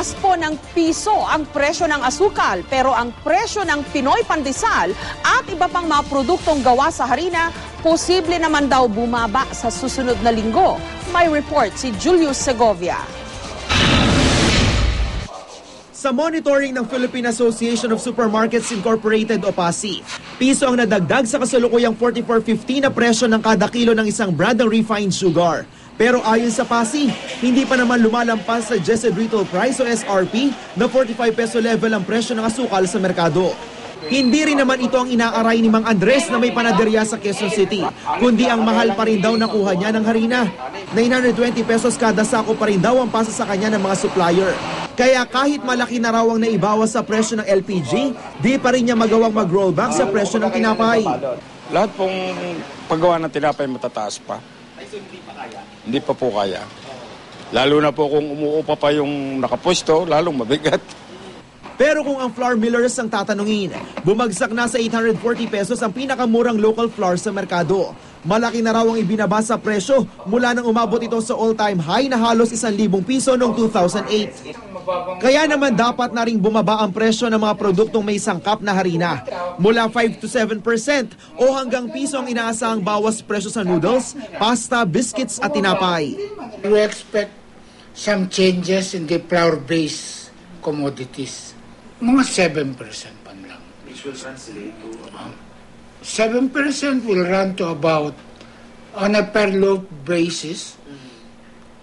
Tumaas po ng piso ang presyo ng asukal, pero ang presyo ng Pinoy Pandesal at iba pang mga produktong gawa sa harina, posible naman daw bumaba sa susunod na linggo. May report si Julius Segovia. Sa monitoring ng Philippine Association of Supermarkets Incorporated o PASI, piso ang nadagdag sa kasalukuyang 44.50 na presyo ng kada kilo ng isang brand ng refined sugar. Pero ayon sa PASI, hindi pa naman lumalampas sa Adjusted Retail Price o SRP na 45 peso level ang presyo ng asukal sa merkado. Hindi rin naman ito ang inaaray ni Mang Andres na may panaderya sa Quezon City, kundi ang mahal pa rin daw nakuha niya ng harina. 920 pesos kada sako pa rin daw ang pasa sa kanya ng mga supplier. Kaya kahit malaki na raw ang naibawas sa presyo ng LPG, di pa rin niya magawang mag-rollback sa presyo ng tinapay. Lahat pong paggawa ng tinapay matataas pa. Hindi pa po kaya. Lalo na po kung umuupa pa yung nakapwesto, lalong mabigat. Pero kung ang flour millers ang tatanungin, bumagsak na sa 840 pesos ang pinakamurang local flour sa merkado. Malaki na raw ang ibinaba sa presyo mula nang umabot ito sa all-time high na halos 1,000 piso noong 2008. Kaya naman dapat na ring bumaba ang presyo ng mga produktong may sangkap na harina. Mula 5 to 7% o hanggang piso ang inaasahang bawas presyo sa noodles, pasta, biscuits at tinapay. We expect some changes in the flour-based commodities. Mga 7% pa lang. Which will translate to 7% will run to about, on a per loaf basis,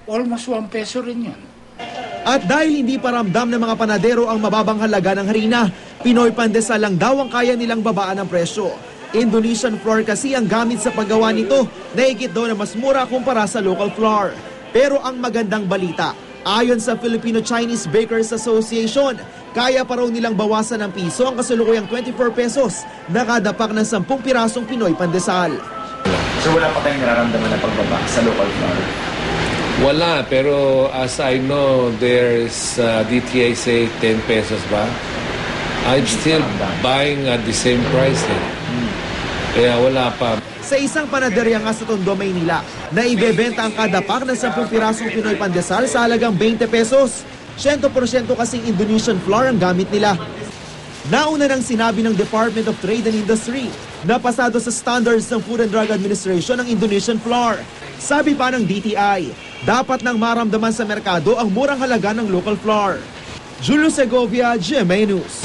almost 1 peso rin yun. At dahil hindi pa ramdam ng mga panadero ang mababang halaga ng harina, Pinoy Pandesal lang daw ang kaya nilang babaan ng presyo. Indonesian flour kasi ang gamit sa paggawa nito, naigit daw na mas mura kumpara sa local flour. Pero ang magandang balita, ayon sa Filipino-Chinese Bakers Association, kaya pa raw nilang bawasan ng piso ang kasalukuyang 24 pesos na kada pack ng 10 pirasong Pinoy Pandesal. So wala pa tayong nararamdaman na pagbaba sa local flour? Wala, pero as I know, there's DTI say 10 pesos ba? I'm still buying at the same price. Kaya wala pa. Sa isang panaderya nga sa Tondo, Maynila, na ibebenta ang kada pack ng 10 pirasong Pinoy Pandesal sa halagang 20 pesos. 100% kasing Indonesian flour ang gamit nila. Nauna nang sinabi ng Department of Trade and Industry na pasado sa standards ng Food and Drug Administration ang Indonesian flour. Sabi pa ng DTI, dapat nang maramdaman sa merkado ang murang halaga ng local flour. Julius Segovia, GMA News.